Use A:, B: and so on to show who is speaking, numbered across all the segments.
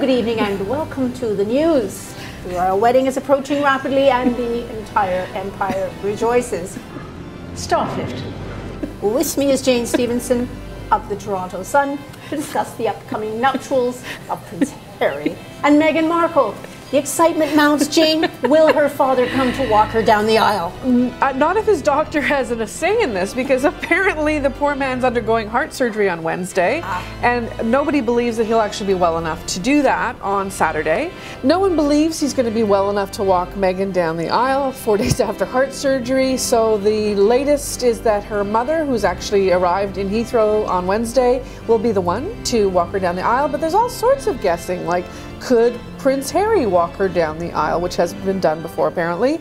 A: Good evening and welcome to the news. The royal wedding is approaching rapidly and the entire empire rejoices.
B: Starlift.
A: With me is Jane Stevenson of the Toronto Sun to discuss the upcoming nuptials of Prince Harry and Meghan Markle. The excitement mounts. Jane, will her father come to walk her down the aisle?
C: Not if his doctor has a say in this, because apparently the poor man's undergoing heart surgery on Wednesday, and nobody believes that he'll actually be well enough to do that on Saturday. No one believes he's going to be well enough to walk Meghan down the aisle 4 days after heart surgery. So the latest is that her mother, who's actually arrived in Heathrow on Wednesday, will be the one to walk her down the aisle. But there's all sorts of guessing, like, could Prince Harry walk her down the aisle, which has been done before apparently.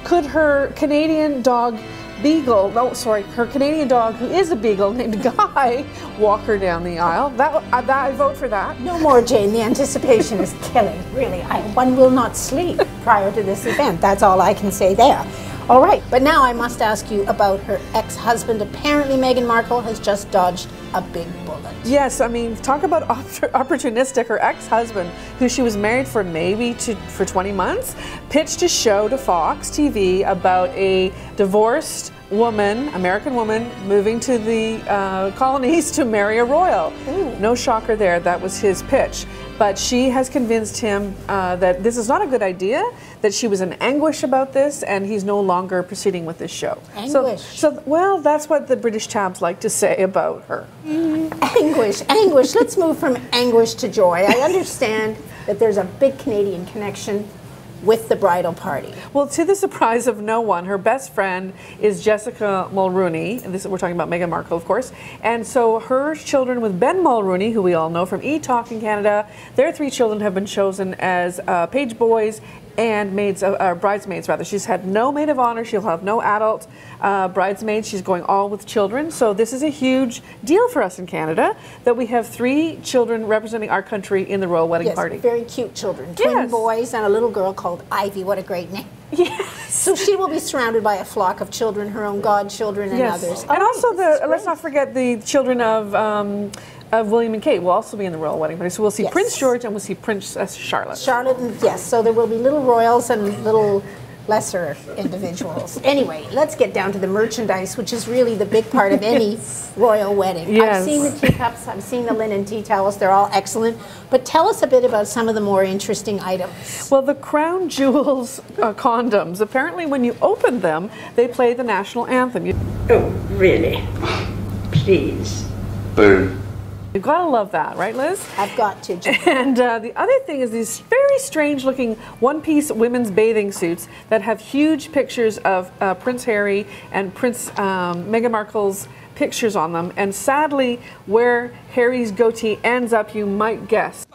C: Could her Canadian dog Beagle, her Canadian dog who is a Beagle named Guy, walk her down the aisle? I vote for that.
A: No more, Jane. The anticipation is killing. Really, one will not sleep prior to this event. That's all I can say there. All right, but now I must ask you about her ex-husband. Apparently, Meghan Markle has just dodged a big bullet.
C: Yes, I mean, talk about opportunistic. Her ex-husband, who she was married for for 20 months, pitched a show to Fox TV about a divorced woman, American woman, moving to the colonies to marry a royal. Ooh. No shocker there, that was his pitch. But she has convinced him that this is not a good idea, that she was in anguish about this, and he's no longer proceeding with this show.
A: Anguish.
C: Well, that's what the British tabs like to say about her.
A: Anguish, anguish. Let's move from anguish to joy. I understand that there's a big Canadian connection with the bridal party.
C: Well, to the surprise of no one, her best friend is Jessica Mulrooney. We're talking about Meghan Markle, of course. And so her children with Ben Mulrooney, who we all know from E-Talk in Canada, their 3 children have been chosen as page boys and bridesmaids rather. She's had no maid of honor. She'll have no adult bridesmaids. She's going all with children. So this is a huge deal for us in Canada, that we have 3 children representing our country in the royal wedding party.
A: Very cute children. Twin boys and a little girl called Ivy. What a great name.
C: Yes.
A: So she will be surrounded by a flock of children, her own godchildren and others.
C: And also, let's not forget the children of William and Kate will also be in the royal wedding party. So we'll see Prince George and we'll see Princess Charlotte.
A: Yes, so there will be little royals and little lesser individuals. Anyway, let's get down to the merchandise, which is really the big part of any royal wedding.
C: Yes.
A: I've seen the teacups, I've seen the linen tea towels, they're all excellent. But tell us a bit about some of the more interesting items.
C: Well, the crown jewels condoms, apparently when you open them, they play the national anthem.
B: Oh, really? Please.
C: Boom. You've got to love that, right, Liz?
A: I've got to, Jim.
C: And the other thing is these very strange-looking one-piece women's bathing suits that have huge pictures of Prince Harry and Meghan Markle's pictures on them. And sadly, where Harry's goatee ends up, you might guess.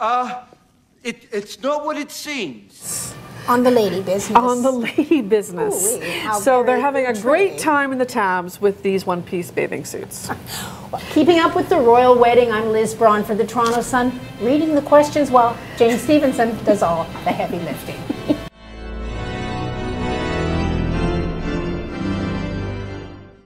D: It's not what it seems.
A: On the lady business.
C: On the lady business.
A: Ooh,
C: so they're having a great time in the tabs with these one-piece bathing suits.
A: Keeping up with the royal wedding, I'm Liz Braun for the Toronto Sun, reading the questions while Jane Stevenson does all the heavy lifting.